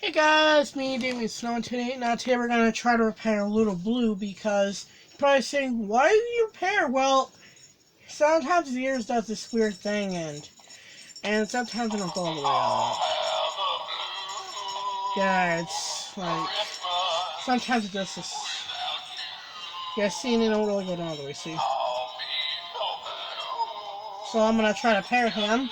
Hey guys, me and Damien Snow, and today we're going to try to repair Little Blue because you're probably saying, why do you repair? Well, sometimes the ears does this weird thing and sometimes it don't go all the way out. Yeah, it's like, sometimes it does this. Yeah, see, and it don't really go down all the way, see? So I'm going to try to repair him.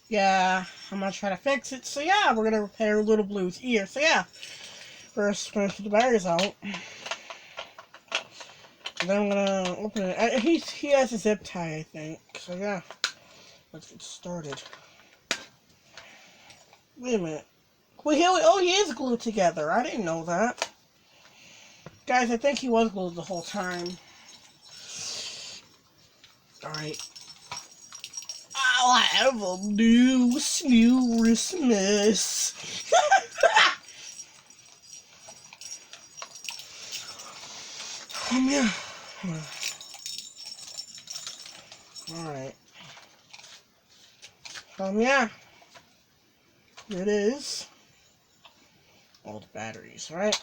Yeah, I'm going to try to fix it. So yeah, we're going to repair Little Blue's ear. So yeah, first we're going to put the batteries out. And then I'm gonna open it. He has a zip tie, I think. So yeah, let's get started. Wait a minute. Well, he is glued together. I didn't know that. Guys, I think he was glued the whole time. Alright. I'll have a new Christmas. Come here. Alright. Yeah. Here it is. All the batteries, right?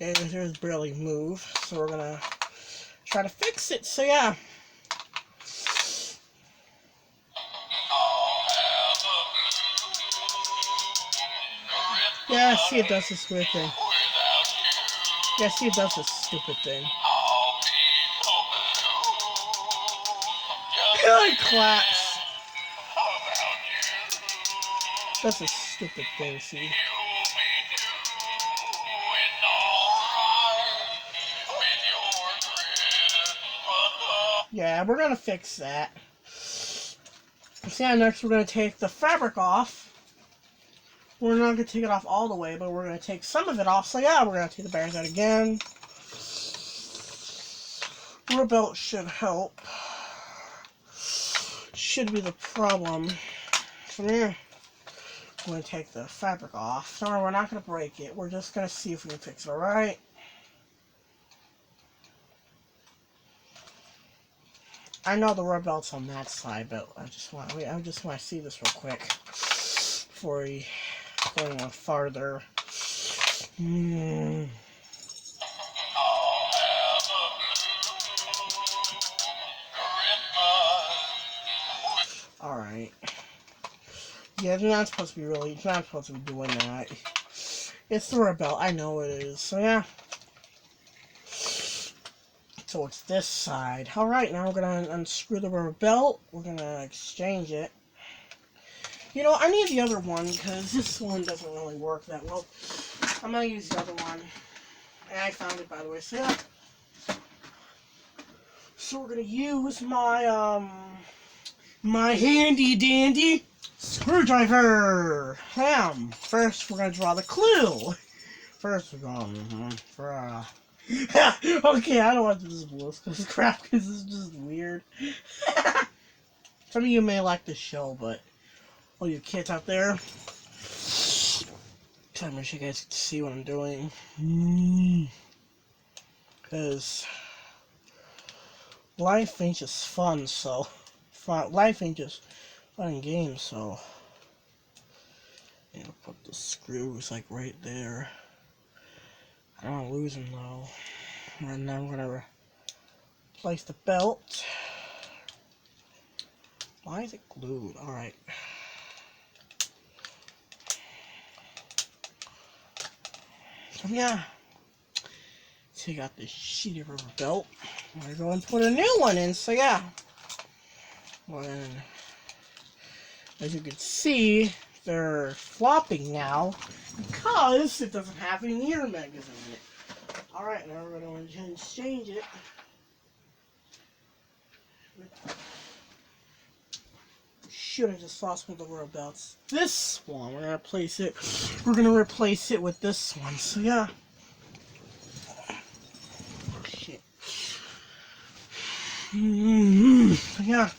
And there's barely move, so we're gonna try to fix it. So yeah. Yeah, see, it does this weird thing. Yeah, see, it does this stupid thing. It claps. That's a stupid thing, see? Yeah, we're gonna fix that. So yeah, next we're gonna take the fabric off. We're not gonna take it off all the way, but we're gonna take some of it off. So yeah, we're gonna take the bearings out again. Rubber belt should help. Should be the problem. So here, we're gonna take the fabric off. So we're not gonna break it. We're just gonna see if we can fix it. All right. I know the rubber belt's on that side, but I just want to see this real quick before we go any farther. All right. Yeah, you're not supposed to be doing that. It's the rubber belt. I know it is. So yeah. So it's this side. Alright, now we're going to unscrew the rubber belt. We're going to exchange it. You know, I need the other one because this one doesn't really work that well. I'm going to use the other one. And I found it, by the way. So yeah. So we're going to use my, my handy dandy screwdriver. First we're going to draw the clue. First we're going, okay, I don't want to do this bullshit crap because it's just weird. Some of you may like this show, but all you kids out there, I wish you guys could see what I'm doing. Because life ain't just fun, so life ain't just fun and games, so you know, put the screws like right there. I don't want to lose them though. And then I'm gonna replace the belt. Why is it glued? Alright. So yeah. Take out this shitty rubber belt. I'm gonna go and put a new one in, so yeah. Well, as you can see, they're flopping now because it doesn't have an ear magazine in it. Alright, now we're going to change it. Should have just lost one of the rubber belts. This one, we're gonna replace it with this one. So yeah. Oh, shit. So yeah.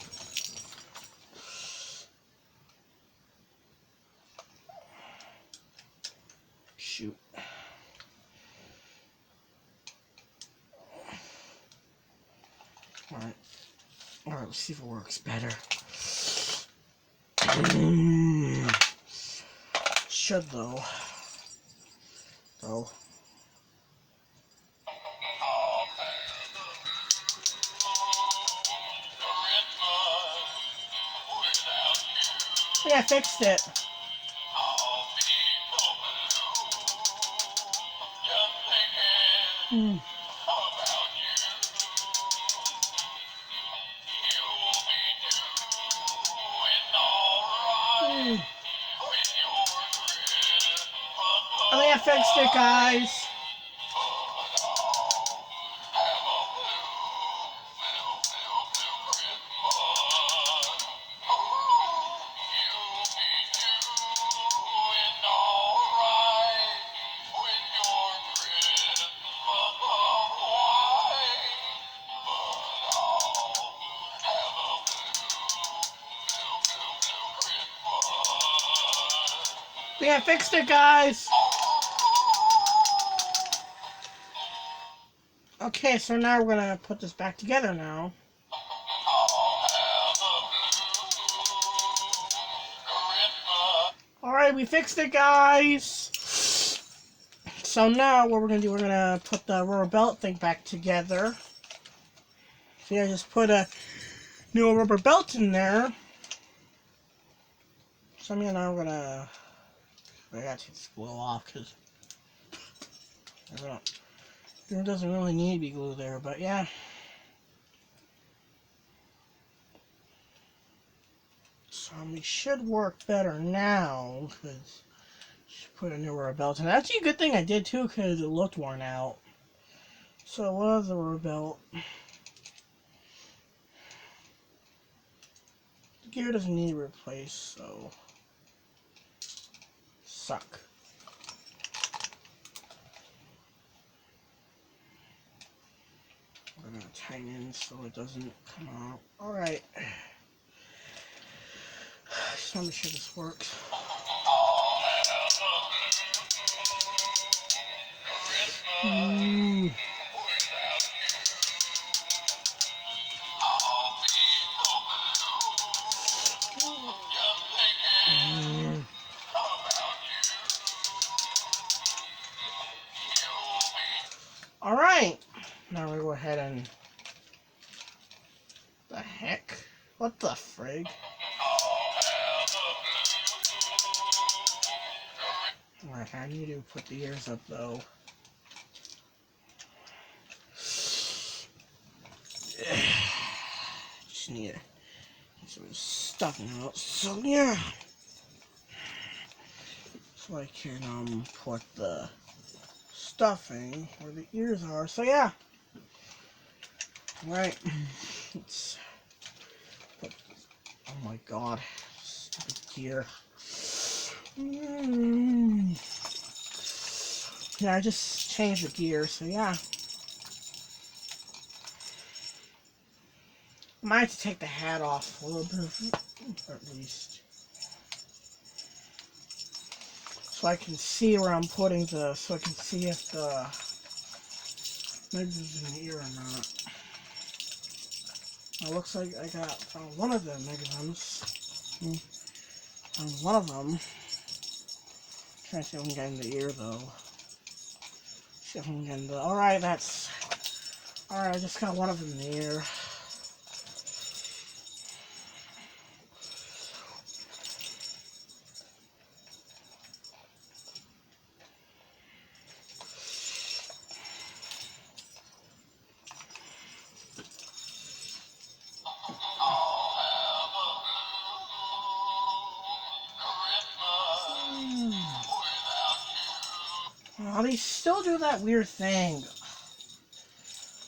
Shoot. Alright. Alright, let's see if it works better. Should though. Yeah, I fixed it. Mm. I think I fixed it, guys. Yeah, I fixed it, guys. Okay, so now we're gonna put this back together now. Alright, we fixed it, guys. So now what we're gonna do, we're gonna put the rubber belt thing back together. So yeah, just put a new rubber belt in there. So I'm gonna I gotta take this glue off because there doesn't really need to be glue there, but yeah. So we should work better now because put a new rubber belt in. Actually, a good thing I did too because it looked worn out. So what was the rubber belt? The gear doesn't need replaced, so suck. We're gonna tighten in so it doesn't come out. Alright. Just want to make sure this works. Alright. Now we go ahead and... The heck? What the frig? Alright, I need to put the ears up though. Just need to get some stuffing out. So yeah. So I can put the stuffing where the ears are. So yeah. Right. Let's put, oh my god. Stupid gear. Yeah, I just changed the gear, so yeah. I might have to take the hat off a little bit, at least. So I can see where I'm putting so I can see if the mechanism in the ear or not. It looks like I found one of the mechanisms. Found one of them. Trying to see if I can get in the ear though. See if I can get in the. Alright, that's. Alright, I just got one of them in the ear. Oh, they still do that weird thing.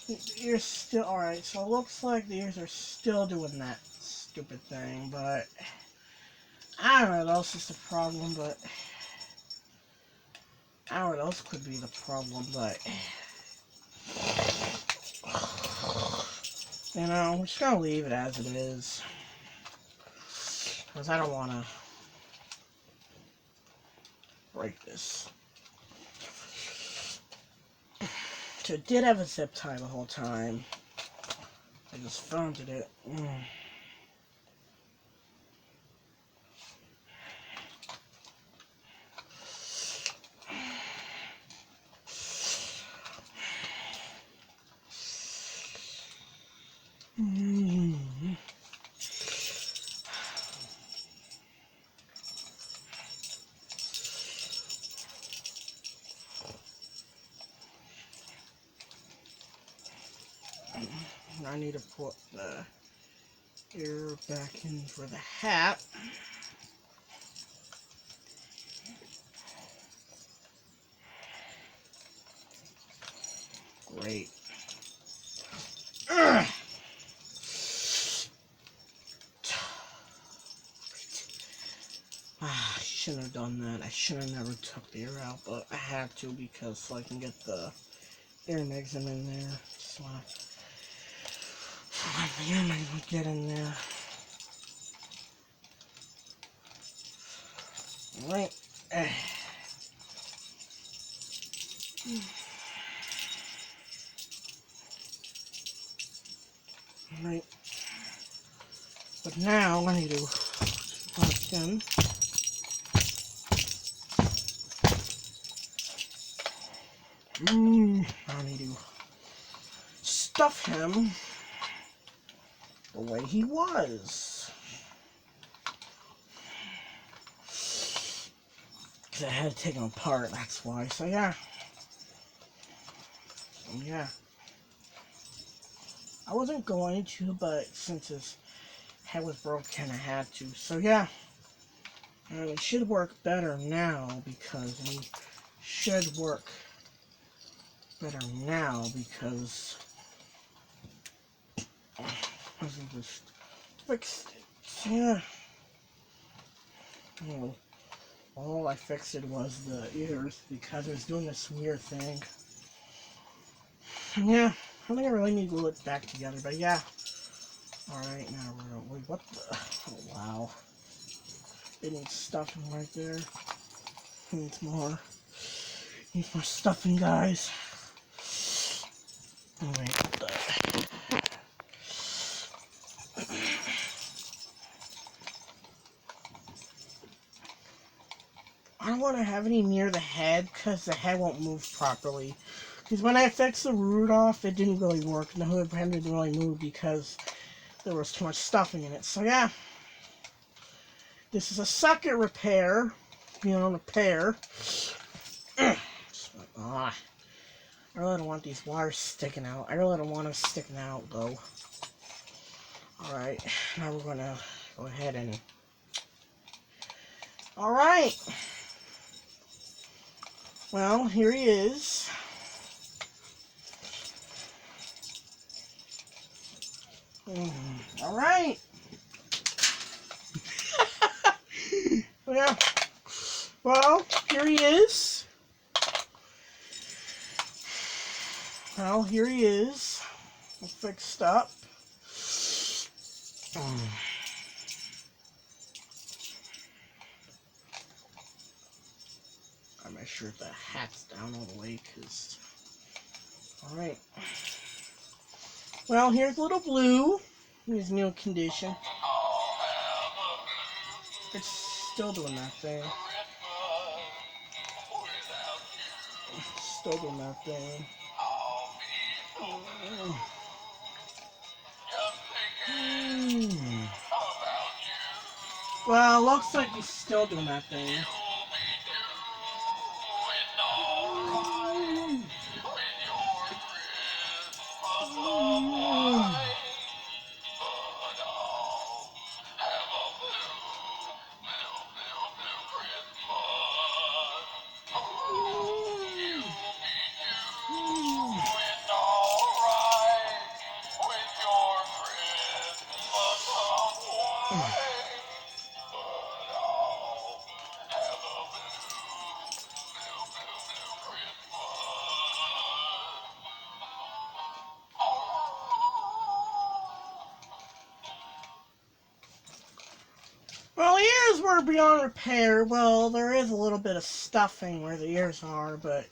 The ears still... Alright, so it looks like the ears are still doing that stupid thing, but... I don't know what else is the problem, but... I don't know what else could be the problem, but... You know, we're just gonna leave it as it is. Because I don't want to break this. So it did have a zip tie the whole time. I just founded it. I need to put the air back in for the hat. Great. I shouldn't have done that. I should have never took the air out, but I had to because so I can get the air mechanism in there. So the air mechanism would get in there. Right. Right. But now I need to plug in. I need to stuff him the way he was. Because I had to take him apart, that's why. So yeah. I wasn't going to, but since his head was broken, I had to. So yeah. And it should work better now because it should work better now because I wasn't just fixed it. Yeah. Well, all I fixed it was the ears because it was doing this weird thing. Yeah, I don't think I really need to glue it back together, but yeah. Alright, now we're gonna wait, what the? Oh, wow. It needs stuffing right there. It needs more. Needs more stuffing, guys. Alright, what the? I don't want to have any near the head because the head won't move properly. Because when I fixed the root off, it didn't really work. The hood didn't really move because there was too much stuffing in it. So yeah, this is a second repair. Repair. I really don't want these wires sticking out. I really don't want them sticking out though. Alright, now we're gonna go ahead and... Alright! Well, here he is. Alright! Yeah. Well, here he is. Well, here he is. All fixed up. I make sure the hat's down all the way, because... Alright. Well, here's little Blue. In his new condition. It's still doing that thing. Still doing that thing. Well, looks like he's still doing that thing. Well, the ears were beyond repair. Well, there is a little bit of stuffing where the ears are, but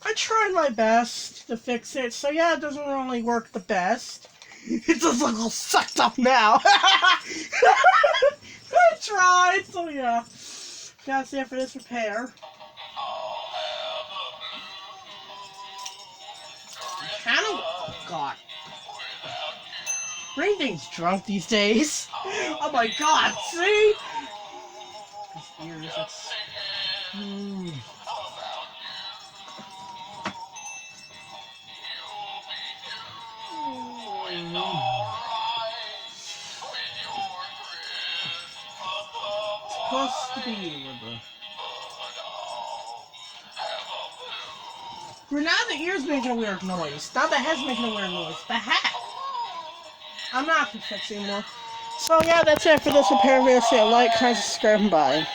I tried my best to fix it. So yeah, it doesn't really work the best. It does look all sucked up now. I tried, so yeah. That's it for this repair. Oh god. Ring-Ding's drunk these days. Oh my god, see? His ears, it's... Supposed to be with the... For now the ear's making a weird noise. Now the head's making a weird noise. The hat! I'm not gonna fix it anymore. So yeah, that's it for this repair video. Say like, comment, subscribe, and bye.